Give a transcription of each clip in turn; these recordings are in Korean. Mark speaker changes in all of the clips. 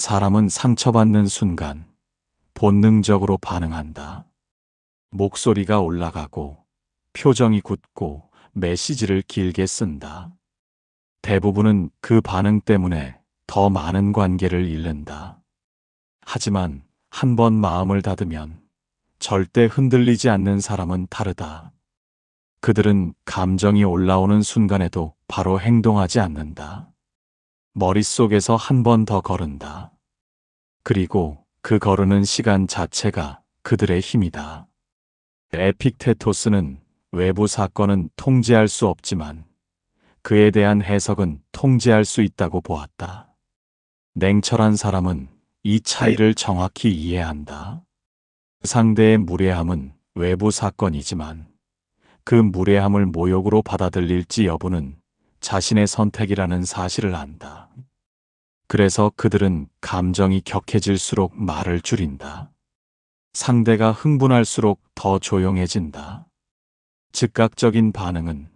Speaker 1: 사람은 상처받는 순간 본능적으로 반응한다. 목소리가 올라가고 표정이 굳고 메시지를 길게 쓴다. 대부분은 그 반응 때문에 더 많은 관계를 잃는다. 하지만 한 번 마음을 닫으면 절대 흔들리지 않는 사람은 다르다. 그들은 감정이 올라오는 순간에도 바로 행동하지 않는다. 머릿속에서 한 번 더 거른다. 그리고 그 거르는 시간 자체가 그들의 힘이다. 에픽테토스는 외부 사건은 통제할 수 없지만 그에 대한 해석은 통제할 수 있다고 보았다. 냉철한 사람은 이 차이를 정확히 이해한다. 상대의 무례함은 외부 사건이지만 그 무례함을 모욕으로 받아들일지 여부는 자신의 선택이라는 사실을 안다. 그래서 그들은 감정이 격해질수록 말을 줄인다. 상대가 흥분할수록 더 조용해진다. 즉각적인 반응은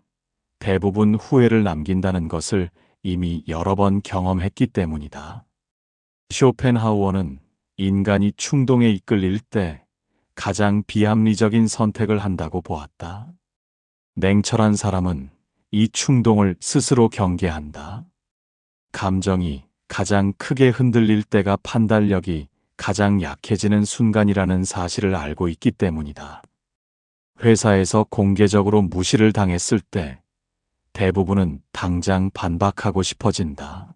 Speaker 1: 대부분 후회를 남긴다는 것을 이미 여러 번 경험했기 때문이다. 쇼펜하우어는 인간이 충동에 이끌릴 때 가장 비합리적인 선택을 한다고 보았다. 냉철한 사람은 이 충동을 스스로 경계한다. 감정이 가장 크게 흔들릴 때가 판단력이 가장 약해지는 순간이라는 사실을 알고 있기 때문이다. 회사에서 공개적으로 무시를 당했을 때 대부분은 당장 반박하고 싶어진다.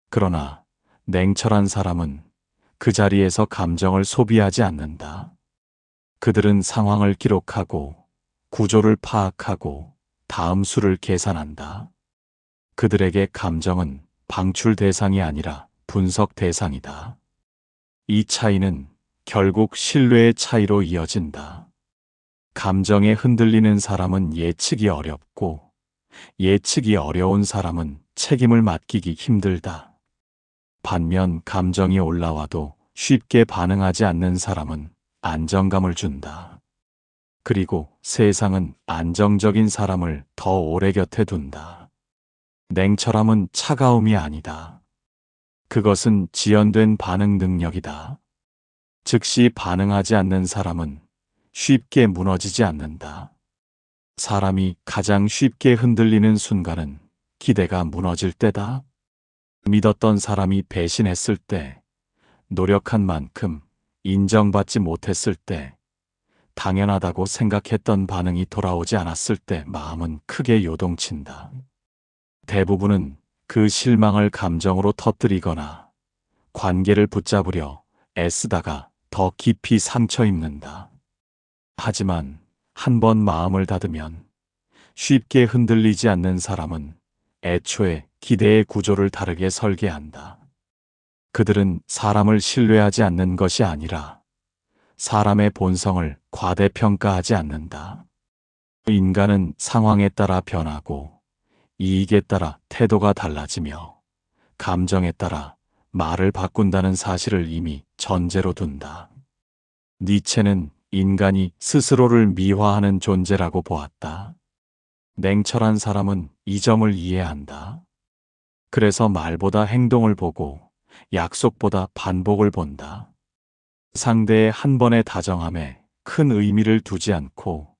Speaker 1: 그러나 냉철한 사람은 그 자리에서 감정을 소비하지 않는다. 그들은 상황을 기록하고 구조를 파악하고 다음 수를 계산한다. 그들에게 감정은 방출 대상이 아니라 분석 대상이다. 이 차이는 결국 신뢰의 차이로 이어진다. 감정에 흔들리는 사람은 예측이 어렵고 예측이 어려운 사람은 책임을 맡기기 힘들다. 반면 감정이 올라와도 쉽게 반응하지 않는 사람은 안정감을 준다. 그리고 세상은 안정적인 사람을 더 오래 곁에 둔다. 냉철함은 차가움이 아니다. 그것은 지연된 반응 능력이다. 즉시 반응하지 않는 사람은 쉽게 무너지지 않는다. 사람이 가장 쉽게 흔들리는 순간은 기대가 무너질 때다. 믿었던 사람이 배신했을 때, 노력한 만큼 인정받지 못했을 때, 당연하다고 생각했던 반응이 돌아오지 않았을 때 마음은 크게 요동친다. 대부분은 그 실망을 감정으로 터뜨리거나 관계를 붙잡으려 애쓰다가 더 깊이 상처 입는다. 하지만 한 번 마음을 닫으면 쉽게 흔들리지 않는 사람은 애초에 기대의 구조를 다르게 설계한다. 그들은 사람을 신뢰하지 않는 것이 아니라 사람의 본성을 과대평가하지 않는다. 인간은 상황에 따라 변하고 이익에 따라 태도가 달라지며 감정에 따라 말을 바꾼다는 사실을 이미 전제로 둔다. 니체는 인간이 스스로를 미화하는 존재라고 보았다. 냉철한 사람은 이 점을 이해한다. 그래서 말보다 행동을 보고 약속보다 반복을 본다. 상대의 한 번의 다정함에 큰 의미를 두지 않고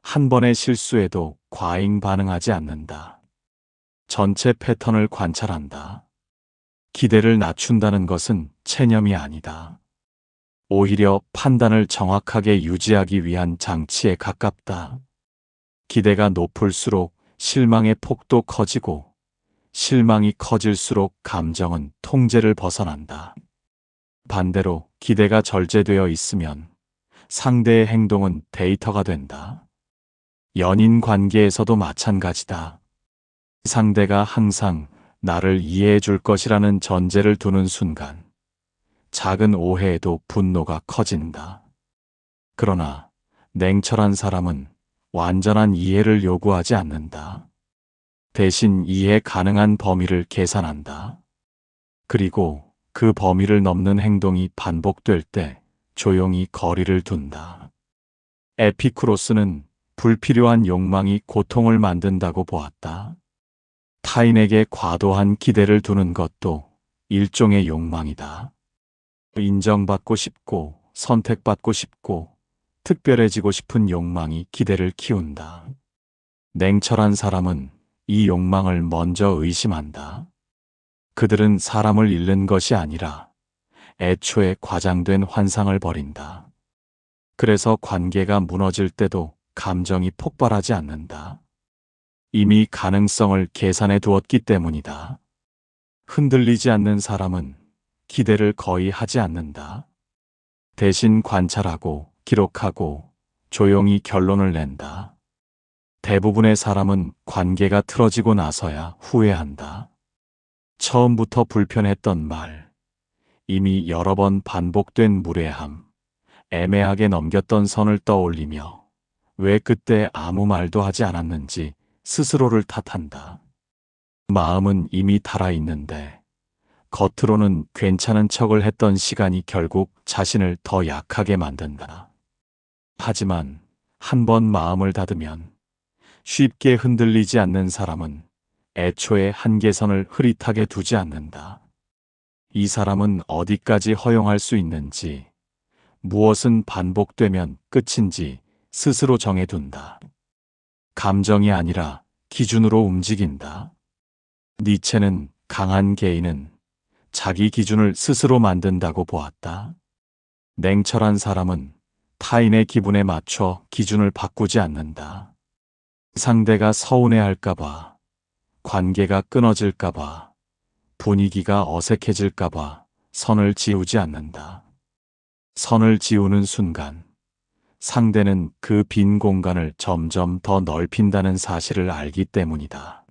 Speaker 1: 한 번의 실수에도 과잉 반응하지 않는다. 전체 패턴을 관찰한다. 기대를 낮춘다는 것은 체념이 아니다. 오히려 판단을 정확하게 유지하기 위한 장치에 가깝다. 기대가 높을수록 실망의 폭도 커지고 실망이 커질수록 감정은 통제를 벗어난다. 반대로 기대가 절제되어 있으면 상대의 행동은 데이터가 된다. 연인 관계에서도 마찬가지다. 상대가 항상 나를 이해해 줄 것이라는 전제를 두는 순간 작은 오해에도 분노가 커진다. 그러나 냉철한 사람은 완전한 이해를 요구하지 않는다. 대신 이해 가능한 범위를 계산한다. 그리고 그 범위를 넘는 행동이 반복될 때 조용히 거리를 둔다. 에피쿠로스는 불필요한 욕망이 고통을 만든다고 보았다. 타인에게 과도한 기대를 두는 것도 일종의 욕망이다. 인정받고 싶고 선택받고 싶고 특별해지고 싶은 욕망이 기대를 키운다. 냉철한 사람은 이 욕망을 먼저 의심한다. 그들은 사람을 잃는 것이 아니라 애초에 과장된 환상을 버린다. 그래서 관계가 무너질 때도 감정이 폭발하지 않는다. 이미 가능성을 계산해 두었기 때문이다. 흔들리지 않는 사람은 기대를 거의 하지 않는다. 대신 관찰하고 기록하고 조용히 결론을 낸다. 대부분의 사람은 관계가 틀어지고 나서야 후회한다. 처음부터 불편했던 말, 이미 여러 번 반복된 무례함, 애매하게 넘겼던 선을 떠올리며 왜 그때 아무 말도 하지 않았는지 스스로를 탓한다. 마음은 이미 달아있는데 겉으로는 괜찮은 척을 했던 시간이 결국 자신을 더 약하게 만든다. 하지만 한 번 마음을 닫으면 쉽게 흔들리지 않는 사람은 애초에 한계선을 흐릿하게 두지 않는다. 이 사람은 어디까지 허용할 수 있는지, 무엇은 반복되면 끝인지 스스로 정해둔다. 감정이 아니라 기준으로 움직인다. 니체는 강한 개인은 자기 기준을 스스로 만든다고 보았다. 냉철한 사람은 타인의 기분에 맞춰 기준을 바꾸지 않는다. 상대가 서운해할까봐, 관계가 끊어질까봐, 분위기가 어색해질까봐 선을 지우지 않는다. 선을 지우는 순간 상대는 그 빈 공간을 점점 더 넓힌다는 사실을 알기 때문이다.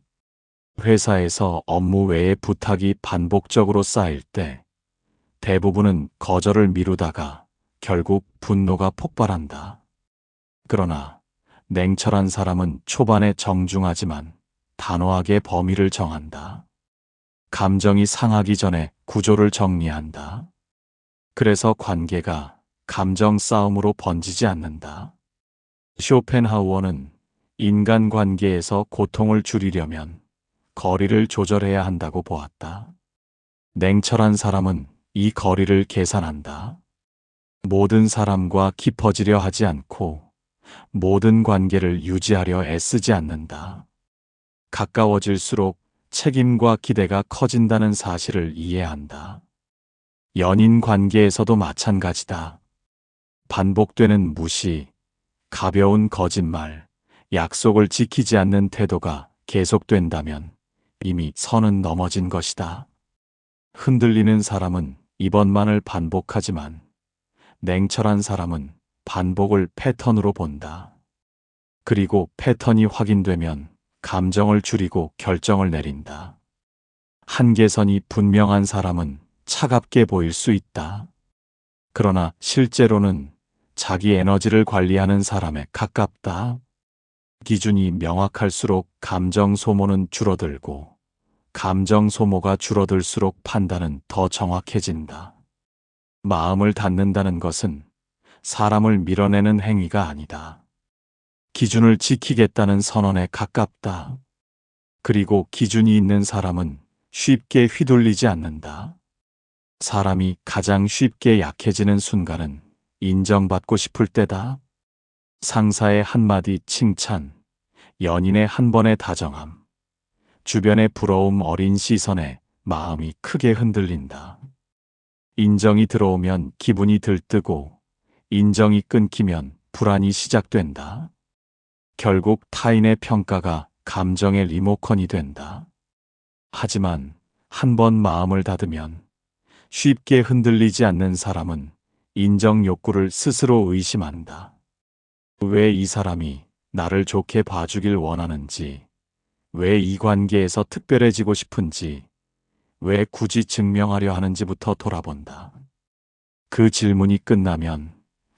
Speaker 1: 회사에서 업무 외의 부탁이 반복적으로 쌓일 때 대부분은 거절을 미루다가 결국 분노가 폭발한다. 그러나 냉철한 사람은 초반에 정중하지만 단호하게 범위를 정한다. 감정이 상하기 전에 구조를 정리한다. 그래서 관계가 감정 싸움으로 번지지 않는다. 쇼펜하우어는 인간관계에서 고통을 줄이려면 거리를 조절해야 한다고 보았다. 냉철한 사람은 이 거리를 계산한다. 모든 사람과 깊어지려 하지 않고 모든 관계를 유지하려 애쓰지 않는다. 가까워질수록 책임과 기대가 커진다는 사실을 이해한다. 연인 관계에서도 마찬가지다. 반복되는 무시, 가벼운 거짓말, 약속을 지키지 않는 태도가 계속된다면 이미 선은 넘어진 것이다. 흔들리는 사람은 이번만을 반복하지만 냉철한 사람은 반복을 패턴으로 본다. 그리고 패턴이 확인되면 감정을 줄이고 결정을 내린다. 한계선이 분명한 사람은 차갑게 보일 수 있다. 그러나 실제로는 자기 에너지를 관리하는 사람에 가깝다. 기준이 명확할수록 감정 소모는 줄어들고 감정 소모가 줄어들수록 판단은 더 정확해진다. 마음을 닫는다는 것은 사람을 밀어내는 행위가 아니다. 기준을 지키겠다는 선언에 가깝다. 그리고 기준이 있는 사람은 쉽게 휘둘리지 않는다. 사람이 가장 쉽게 약해지는 순간은 인정받고 싶을 때다. 상사의 한마디 칭찬, 연인의 한 번의 다정함, 주변의 부러움 어린 시선에 마음이 크게 흔들린다. 인정이 들어오면 기분이 들뜨고 인정이 끊기면 불안이 시작된다. 결국 타인의 평가가 감정의 리모컨이 된다. 하지만 한 번 마음을 닫으면 쉽게 흔들리지 않는 사람은 인정 욕구를 스스로 의심한다. 왜 이 사람이 나를 좋게 봐주길 원하는지, 왜 이 관계에서 특별해지고 싶은지, 왜 굳이 증명하려 하는지부터 돌아본다. 그 질문이 끝나면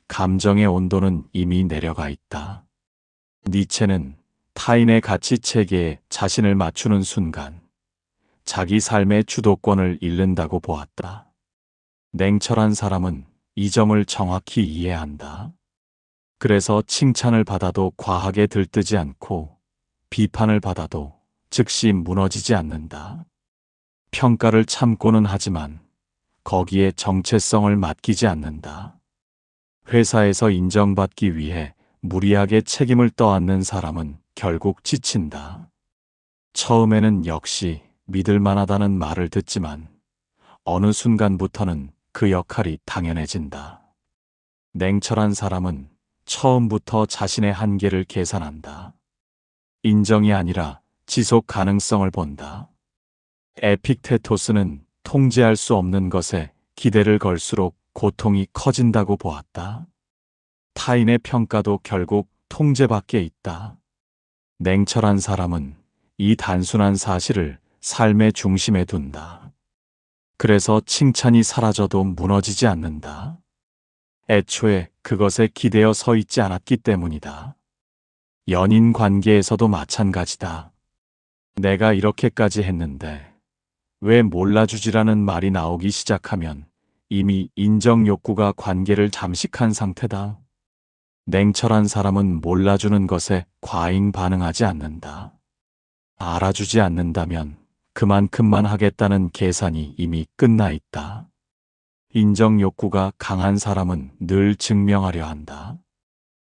Speaker 1: 감정의 온도는 이미 내려가 있다. 니체는 타인의 가치 체계에 자신을 맞추는 순간 자기 삶의 주도권을 잃는다고 보았다. 냉철한 사람은 이 점을 정확히 이해한다. 그래서 칭찬을 받아도 과하게 들뜨지 않고 비판을 받아도 즉시 무너지지 않는다. 평가를 참고는 하지만 거기에 정체성을 맡기지 않는다. 회사에서 인정받기 위해 무리하게 책임을 떠안는 사람은 결국 지친다. 처음에는 역시 믿을 만하다는 말을 듣지만 어느 순간부터는 그 역할이 당연해진다. 냉철한 사람은 처음부터 자신의 한계를 계산한다. 인정이 아니라 지속 가능성을 본다. 에픽테토스는 통제할 수 없는 것에 기대를 걸수록 고통이 커진다고 보았다. 타인의 평가도 결국 통제 밖에 있다. 냉철한 사람은 이 단순한 사실을 삶의 중심에 둔다. 그래서 칭찬이 사라져도 무너지지 않는다. 애초에 그것에 기대어 서 있지 않았기 때문이다. 연인 관계에서도 마찬가지다. 내가 이렇게까지 했는데 왜 몰라주지라는 말이 나오기 시작하면 이미 인정 욕구가 관계를 잠식한 상태다. 냉철한 사람은 몰라주는 것에 과잉 반응하지 않는다. 알아주지 않는다면 그만큼만 하겠다는 계산이 이미 끝나 있다. 인정 욕구가 강한 사람은 늘 증명하려 한다.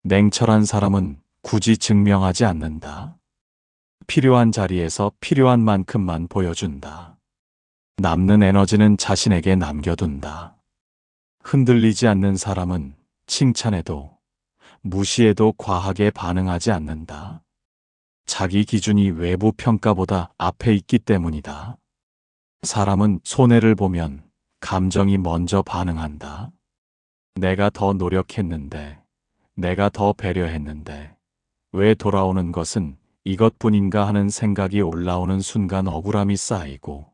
Speaker 1: 냉철한 사람은 굳이 증명하지 않는다. 필요한 자리에서 필요한 만큼만 보여준다. 남는 에너지는 자신에게 남겨둔다. 흔들리지 않는 사람은 칭찬해도 무시해도 과하게 반응하지 않는다. 자기 기준이 외부 평가보다 앞에 있기 때문이다. 사람은 손해를 보면 감정이 먼저 반응한다. 내가 더 노력했는데, 내가 더 배려했는데, 왜 돌아오는 것은 이것뿐인가 하는 생각이 올라오는 순간 억울함이 쌓이고,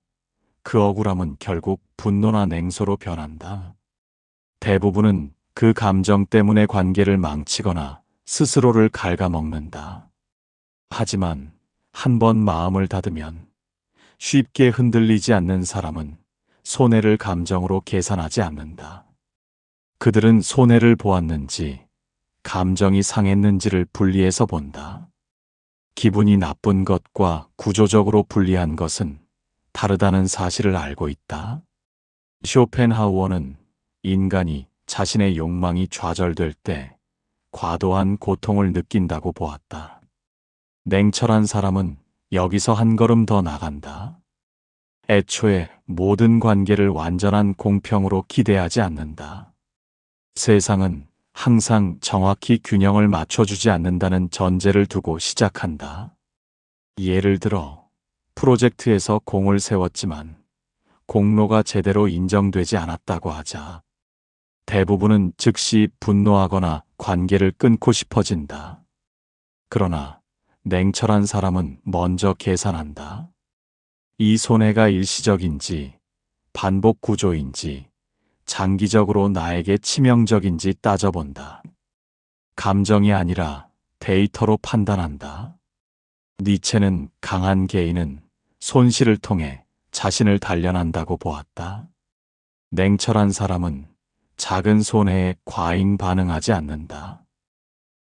Speaker 1: 그 억울함은 결국 분노나 냉소로 변한다. 대부분은 그 감정 때문에 관계를 망치거나 스스로를 갉아먹는다. 하지만 한 번 마음을 닫으면 쉽게 흔들리지 않는 사람은 손해를 감정으로 계산하지 않는다. 그들은 손해를 보았는지 감정이 상했는지를 분리해서 본다. 기분이 나쁜 것과 구조적으로 불리한 것은 다르다는 사실을 알고 있다. 쇼펜하우어는 인간이 자신의 욕망이 좌절될 때 과도한 고통을 느낀다고 보았다. 냉철한 사람은 여기서 한 걸음 더 나간다. 애초에 모든 관계를 완전한 공평으로 기대하지 않는다. 세상은 항상 정확히 균형을 맞춰주지 않는다는 전제를 두고 시작한다. 예를 들어 프로젝트에서 공을 세웠지만 공로가 제대로 인정되지 않았다고 하자. 대부분은 즉시 분노하거나 관계를 끊고 싶어진다. 그러나 냉철한 사람은 먼저 계산한다. 이 손해가 일시적인지, 반복 구조인지, 장기적으로 나에게 치명적인지 따져본다. 감정이 아니라 데이터로 판단한다. 니체는 강한 개인은 손실을 통해 자신을 단련한다고 보았다. 냉철한 사람은 작은 손해에 과잉 반응하지 않는다.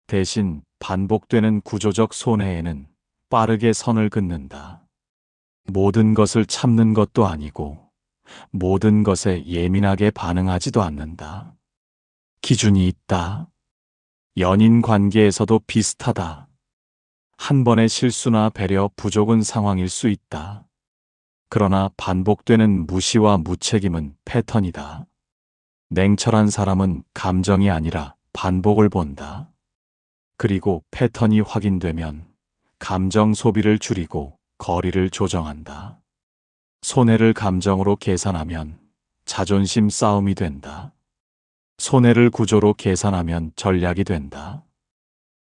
Speaker 1: 대신 반복되는 구조적 손해에는 빠르게 선을 긋는다. 모든 것을 참는 것도 아니고 모든 것에 예민하게 반응하지도 않는다. 기준이 있다. 연인 관계에서도 비슷하다. 한 번의 실수나 배려 부족은 상황일 수 있다. 그러나 반복되는 무시와 무책임은 패턴이다. 냉철한 사람은 감정이 아니라 반복을 본다. 그리고 패턴이 확인되면 감정 소비를 줄이고 거리를 조정한다. 손해를 감정으로 계산하면 자존심 싸움이 된다. 손해를 구조로 계산하면 전략이 된다.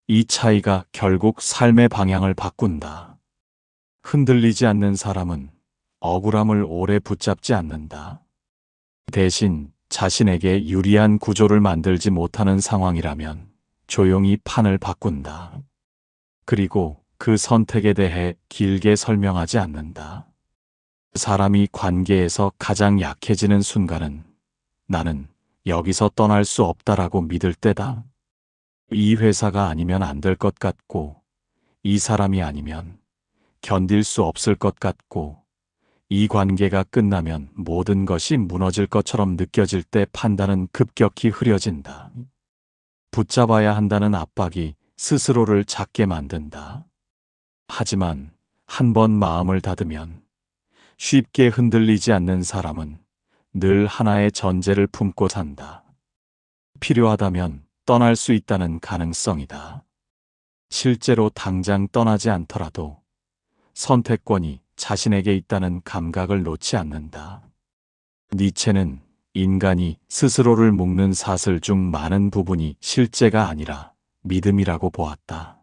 Speaker 1: 이 차이가 결국 삶의 방향을 바꾼다. 흔들리지 않는 사람은 억울함을 오래 붙잡지 않는다. 대신 자신에게 유리한 구조를 만들지 못하는 상황이라면 조용히 판을 바꾼다. 그리고 그 선택에 대해 길게 설명하지 않는다. 사람이 관계에서 가장 약해지는 순간은 나는 여기서 떠날 수 없다라고 믿을 때다. 이 회사가 아니면 안 될 것 같고, 이 사람이 아니면 견딜 수 없을 것 같고, 이 관계가 끝나면 모든 것이 무너질 것처럼 느껴질 때 판단은 급격히 흐려진다. 붙잡아야 한다는 압박이 스스로를 작게 만든다. 하지만 한 번 마음을 닫으면 쉽게 흔들리지 않는 사람은 늘 하나의 전제를 품고 산다. 필요하다면 떠날 수 있다는 가능성이다. 실제로 당장 떠나지 않더라도 선택권이 자신에게 있다는 감각을 놓지 않는다. 니체는 인간이 스스로를 묶는 사슬 중 많은 부분이 실제가 아니라 믿음이라고 보았다.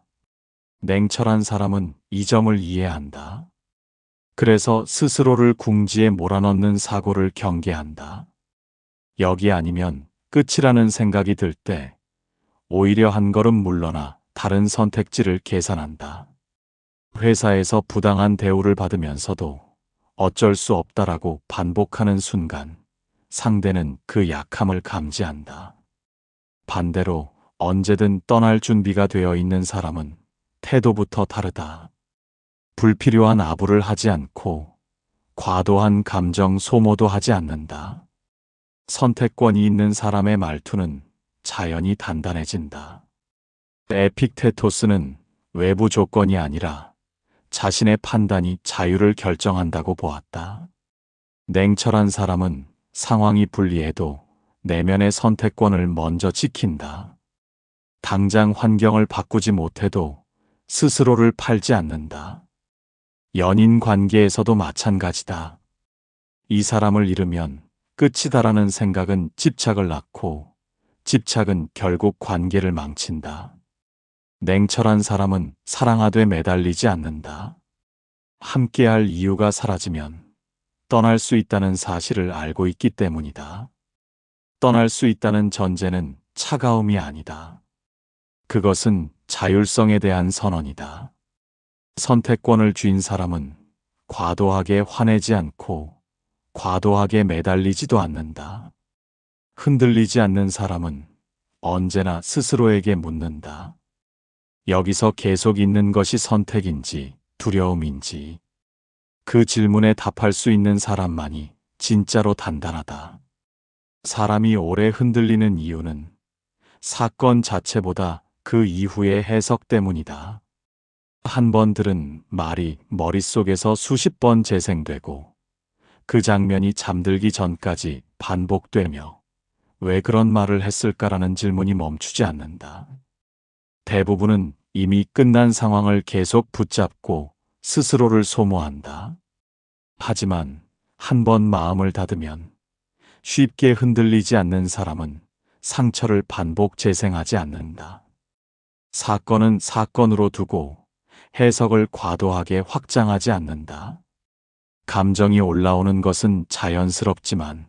Speaker 1: 냉철한 사람은 이 점을 이해한다. 그래서 스스로를 궁지에 몰아넣는 사고를 경계한다. 여기 아니면 끝이라는 생각이 들 때 오히려 한 걸음 물러나 다른 선택지를 계산한다. 회사에서 부당한 대우를 받으면서도 어쩔 수 없다라고 반복하는 순간 상대는 그 약함을 감지한다. 반대로 언제든 떠날 준비가 되어 있는 사람은 태도부터 다르다. 불필요한 아부를 하지 않고 과도한 감정 소모도 하지 않는다. 선택권이 있는 사람의 말투는 자연히 단단해진다. 에픽테토스는 외부 조건이 아니라 자신의 판단이 자유를 결정한다고 보았다. 냉철한 사람은 상황이 불리해도 내면의 선택권을 먼저 지킨다. 당장 환경을 바꾸지 못해도 스스로를 팔지 않는다. 연인 관계에서도 마찬가지다. 이 사람을 잃으면 끝이다라는 생각은 집착을 낳고 집착은 결국 관계를 망친다. 냉철한 사람은 사랑하되 매달리지 않는다. 함께할 이유가 사라지면 떠날 수 있다는 사실을 알고 있기 때문이다. 떠날 수 있다는 전제는 차가움이 아니다. 그것은 자율성에 대한 선언이다. 선택권을 쥔 사람은 과도하게 화내지 않고 과도하게 매달리지도 않는다. 흔들리지 않는 사람은 언제나 스스로에게 묻는다. 여기서 계속 있는 것이 선택인지 두려움인지. 그 질문에 답할 수 있는 사람만이 진짜로 단단하다. 사람이 오래 흔들리는 이유는 사건 자체보다 그 이후의 해석 때문이다. 한 번 들은 말이 머릿속에서 수십 번 재생되고 그 장면이 잠들기 전까지 반복되며 왜 그런 말을 했을까라는 질문이 멈추지 않는다. 대부분은 이미 끝난 상황을 계속 붙잡고 스스로를 소모한다. 하지만 한 번 마음을 닫으면 쉽게 흔들리지 않는 사람은 상처를 반복 재생하지 않는다. 사건은 사건으로 두고 해석을 과도하게 확장하지 않는다. 감정이 올라오는 것은 자연스럽지만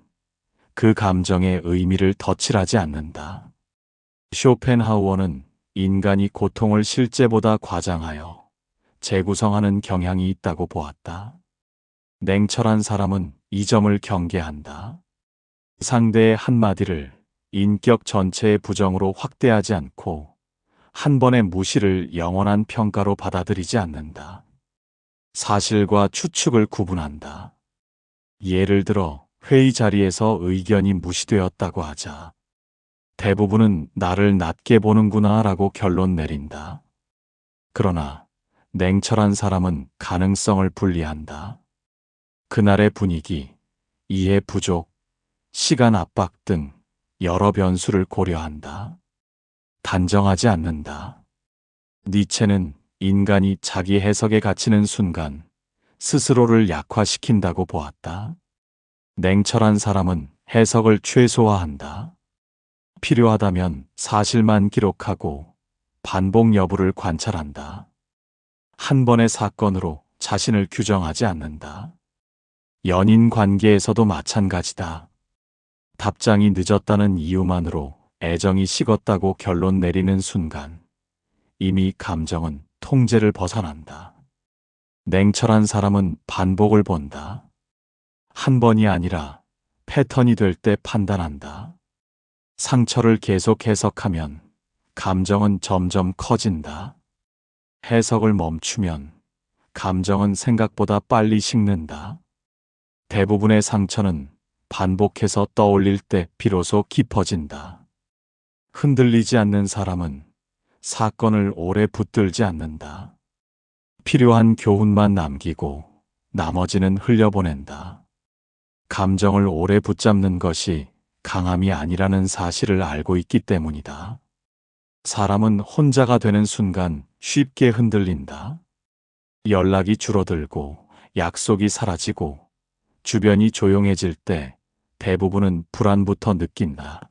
Speaker 1: 그 감정의 의미를 덧칠하지 않는다. 쇼펜하우어는 인간이 고통을 실제보다 과장하여 재구성하는 경향이 있다고 보았다. 냉철한 사람은 이 점을 경계한다. 상대의 한마디를 인격 전체의 부정으로 확대하지 않고 한 번의 무시를 영원한 평가로 받아들이지 않는다. 사실과 추측을 구분한다. 예를 들어 회의 자리에서 의견이 무시되었다고 하자. 대부분은 나를 낮게 보는구나 라고 결론 내린다. 그러나 냉철한 사람은 가능성을 분리한다. 그날의 분위기, 이해 부족, 시간 압박 등 여러 변수를 고려한다. 단정하지 않는다. 니체는 인간이 자기 해석에 갇히는 순간 스스로를 약화시킨다고 보았다. 냉철한 사람은 해석을 최소화한다. 필요하다면 사실만 기록하고 반복 여부를 관찰한다. 한 번의 사건으로 자신을 규정하지 않는다. 연인 관계에서도 마찬가지다. 답장이 늦었다는 이유만으로 애정이 식었다고 결론 내리는 순간 이미 감정은 통제를 벗어난다. 냉철한 사람은 반복을 본다. 한 번이 아니라 패턴이 될 때 판단한다. 상처를 계속 해석하면 감정은 점점 커진다. 해석을 멈추면 감정은 생각보다 빨리 식는다. 대부분의 상처는 반복해서 떠올릴 때 비로소 깊어진다. 흔들리지 않는 사람은 사건을 오래 붙들지 않는다. 필요한 교훈만 남기고 나머지는 흘려보낸다. 감정을 오래 붙잡는 것이 강함이 아니라는 사실을 알고 있기 때문이다. 사람은 혼자가 되는 순간 쉽게 흔들린다. 연락이 줄어들고 약속이 사라지고 주변이 조용해질 때 대부분은 불안부터 느낀다.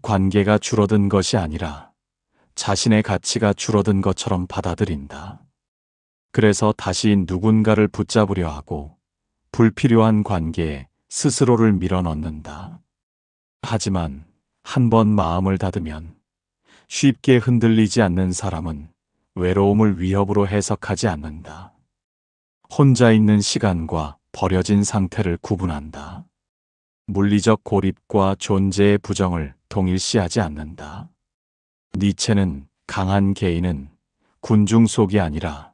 Speaker 1: 관계가 줄어든 것이 아니라 자신의 가치가 줄어든 것처럼 받아들인다. 그래서 다시 누군가를 붙잡으려 하고 불필요한 관계에 스스로를 밀어넣는다. 하지만 한 번 마음을 닫으면 쉽게 흔들리지 않는 사람은 외로움을 위협으로 해석하지 않는다. 혼자 있는 시간과 버려진 상태를 구분한다. 물리적 고립과 존재의 부정을 동일시하지 않는다. 니체는 강한 개인은 군중 속이 아니라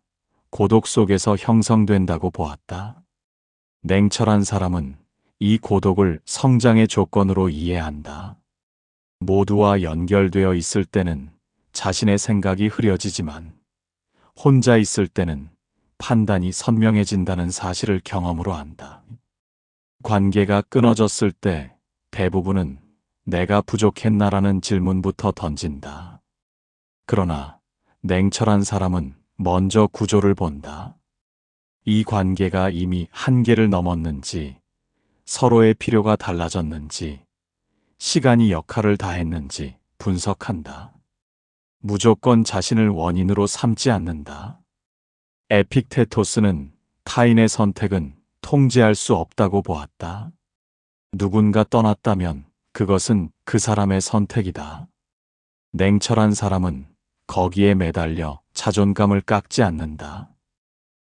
Speaker 1: 고독 속에서 형성된다고 보았다. 냉철한 사람은 이 고독을 성장의 조건으로 이해한다. 모두와 연결되어 있을 때는 자신의 생각이 흐려지지만 혼자 있을 때는 판단이 선명해진다는 사실을 경험으로 안다. 관계가 끊어졌을 때 대부분은 내가 부족했나라는 질문부터 던진다. 그러나 냉철한 사람은 먼저 구조를 본다. 이 관계가 이미 한계를 넘었는지, 서로의 필요가 달라졌는지, 시간이 역할을 다했는지 분석한다. 무조건 자신을 원인으로 삼지 않는다. 에픽테토스는 타인의 선택은 통제할 수 없다고 보았다. 누군가 떠났다면 그것은 그 사람의 선택이다. 냉철한 사람은 거기에 매달려 자존감을 깎지 않는다.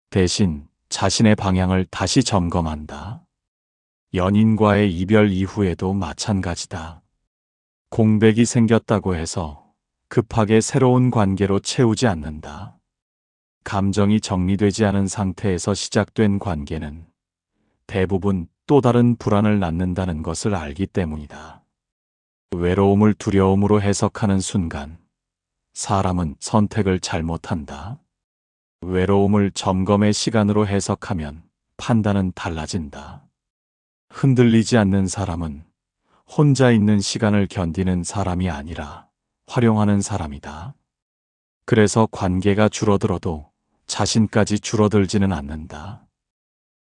Speaker 1: 대신 자신의 방향을 다시 점검한다. 연인과의 이별 이후에도 마찬가지다. 공백이 생겼다고 해서 급하게 새로운 관계로 채우지 않는다. 감정이 정리되지 않은 상태에서 시작된 관계는 대부분 또 다른 불안을 낳는다는 것을 알기 때문이다. 외로움을 두려움으로 해석하는 순간 사람은 선택을 잘못한다. 외로움을 점검의 시간으로 해석하면 판단은 달라진다. 흔들리지 않는 사람은 혼자 있는 시간을 견디는 사람이 아니라 활용하는 사람이다. 그래서 관계가 줄어들어도 자신까지 줄어들지는 않는다.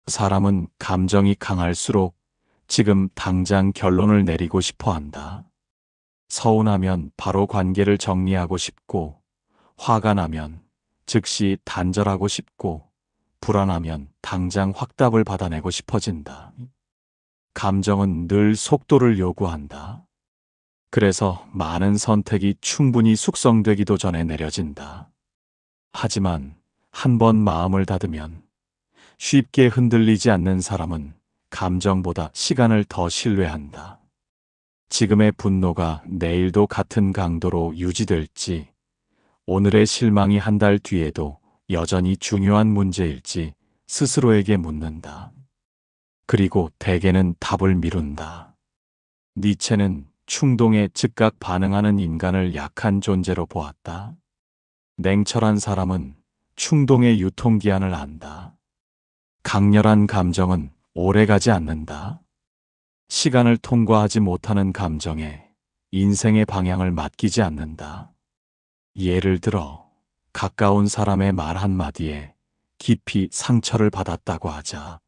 Speaker 1: 사람은 감정이 강할수록 지금 당장 결론을 내리고 싶어 한다. 서운하면 바로 관계를 정리하고 싶고, 화가 나면 즉시 단절하고 싶고, 불안하면 당장 확답을 받아내고 싶어진다. 감정은 늘 속도를 요구한다. 그래서 많은 선택이 충분히 숙성되기도 전에 내려진다. 하지만 한 번 마음을 닫으면 쉽게 흔들리지 않는 사람은 감정보다 시간을 더 신뢰한다. 지금의 분노가 내일도 같은 강도로 유지될지, 오늘의 실망이 한 달 뒤에도 여전히 중요한 문제일지 스스로에게 묻는다. 그리고 대개는 답을 미룬다. 니체는 충동에 즉각 반응하는 인간을 약한 존재로 보았다. 냉철한 사람은 충동의 유통기한을 안다. 강렬한 감정은 오래가지 않는다. 시간을 통과하지 못하는 감정에 인생의 방향을 맡기지 않는다. 예를 들어 가까운 사람의 말 한마디에 깊이 상처를 받았다고 하자.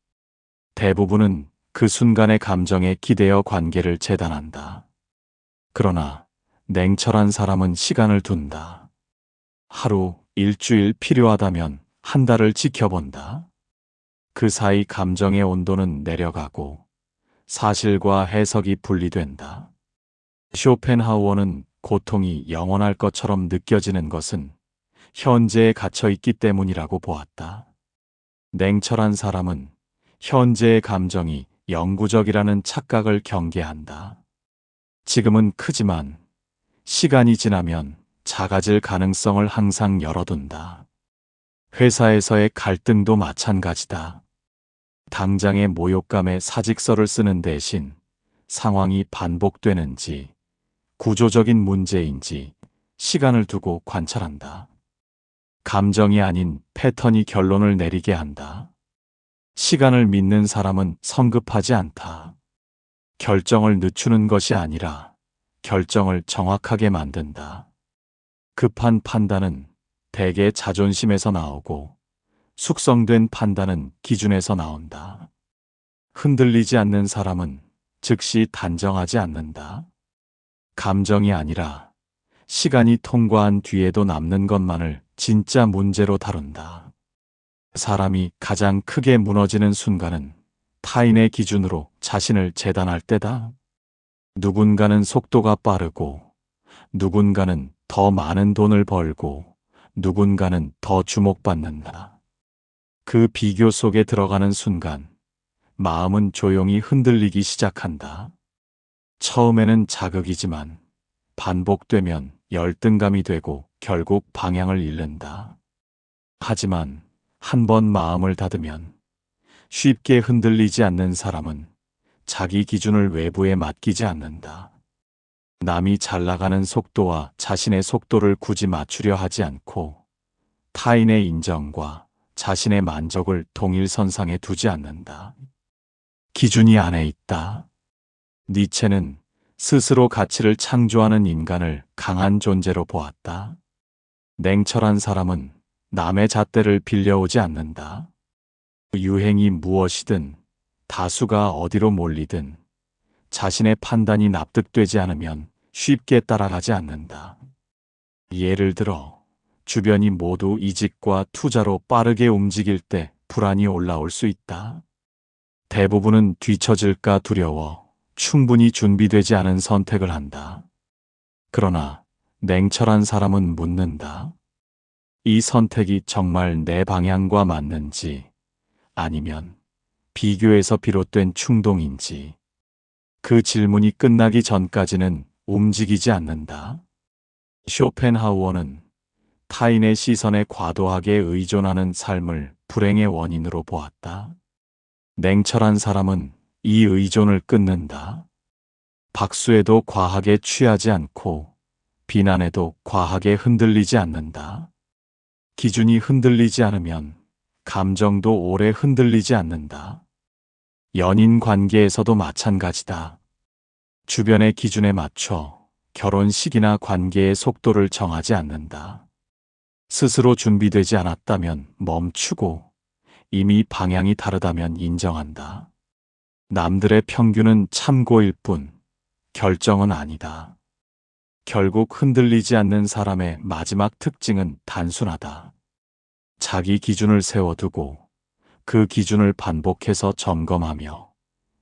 Speaker 1: 대부분은 그 순간의 감정에 기대어 관계를 재단한다. 그러나 냉철한 사람은 시간을 둔다. 하루, 일주일 필요하다면 한 달을 지켜본다. 그 사이 감정의 온도는 내려가고 사실과 해석이 분리된다. 쇼펜하우어는 고통이 영원할 것처럼 느껴지는 것은 현재에 갇혀 있기 때문이라고 보았다. 냉철한 사람은 현재의 감정이 영구적이라는 착각을 경계한다. 지금은 크지만 시간이 지나면 작아질 가능성을 항상 열어둔다. 회사에서의 갈등도 마찬가지다. 당장의 모욕감에 사직서를 쓰는 대신 상황이 반복되는지, 구조적인 문제인지 시간을 두고 관찰한다. 감정이 아닌 패턴이 결론을 내리게 한다. 시간을 믿는 사람은 성급하지 않다. 결정을 늦추는 것이 아니라 결정을 정확하게 만든다. 급한 판단은 대개 자존심에서 나오고 숙성된 판단은 기준에서 나온다. 흔들리지 않는 사람은 즉시 단정하지 않는다. 감정이 아니라 시간이 통과한 뒤에도 남는 것만을 진짜 문제로 다룬다. 사람이 가장 크게 무너지는 순간은 타인의 기준으로 자신을 재단할 때다. 누군가는 속도가 빠르고, 누군가는 더 많은 돈을 벌고, 누군가는 더 주목받는다. 그 비교 속에 들어가는 순간, 마음은 조용히 흔들리기 시작한다. 처음에는 자극이지만 반복되면 열등감이 되고 결국 방향을 잃는다. 하지만 한 번 마음을 닫으면 쉽게 흔들리지 않는 사람은 자기 기준을 외부에 맡기지 않는다. 남이 잘 나가는 속도와 자신의 속도를 굳이 맞추려 하지 않고 타인의 인정과 자신의 만족을 동일선상에 두지 않는다. 기준이 안에 있다. 니체는 스스로 가치를 창조하는 인간을 강한 존재로 보았다. 냉철한 사람은 남의 잣대를 빌려오지 않는다. 유행이 무엇이든 다수가 어디로 몰리든 자신의 판단이 납득되지 않으면 쉽게 따라가지 않는다. 예를 들어 주변이 모두 이직과 투자로 빠르게 움직일 때 불안이 올라올 수 있다. 대부분은 뒤처질까 두려워 충분히 준비되지 않은 선택을 한다. 그러나 냉철한 사람은 묻는다. 이 선택이 정말 내 방향과 맞는지, 아니면 비교에서 비롯된 충동인지. 그 질문이 끝나기 전까지는 움직이지 않는다. 쇼펜하우어는 타인의 시선에 과도하게 의존하는 삶을 불행의 원인으로 보았다. 냉철한 사람은 이 의존을 끊는다. 박수에도 과하게 취하지 않고 비난에도 과하게 흔들리지 않는다. 기준이 흔들리지 않으면 감정도 오래 흔들리지 않는다. 연인 관계에서도 마찬가지다. 주변의 기준에 맞춰 결혼식이나 관계의 속도를 정하지 않는다. 스스로 준비되지 않았다면 멈추고 이미 방향이 다르다면 인정한다. 남들의 평균은 참고일 뿐 결정은 아니다. 결국 흔들리지 않는 사람의 마지막 특징은 단순하다. 자기 기준을 세워두고 그 기준을 반복해서 점검하며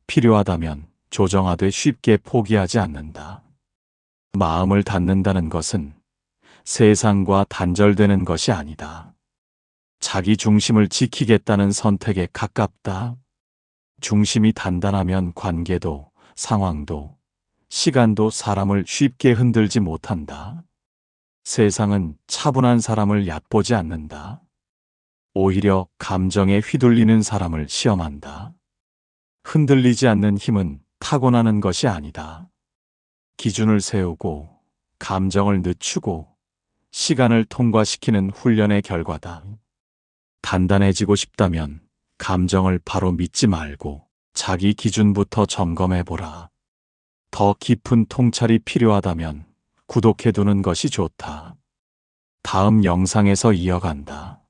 Speaker 1: 필요하다면 조정하되 쉽게 포기하지 않는다. 마음을 닫는다는 것은 세상과 단절되는 것이 아니다. 자기 중심을 지키겠다는 선택에 가깝다. 중심이 단단하면 관계도, 상황도, 시간도 사람을 쉽게 흔들지 못한다. 세상은 차분한 사람을 얕보지 않는다. 오히려 감정에 휘둘리는 사람을 시험한다. 흔들리지 않는 힘은 타고나는 것이 아니다. 기준을 세우고, 감정을 늦추고, 시간을 통과시키는 훈련의 결과다. 단단해지고 싶다면 감정을 바로 믿지 말고 자기 기준부터 점검해보라. 더 깊은 통찰이 필요하다면 구독해두는 것이 좋다. 다음 영상에서 이어간다.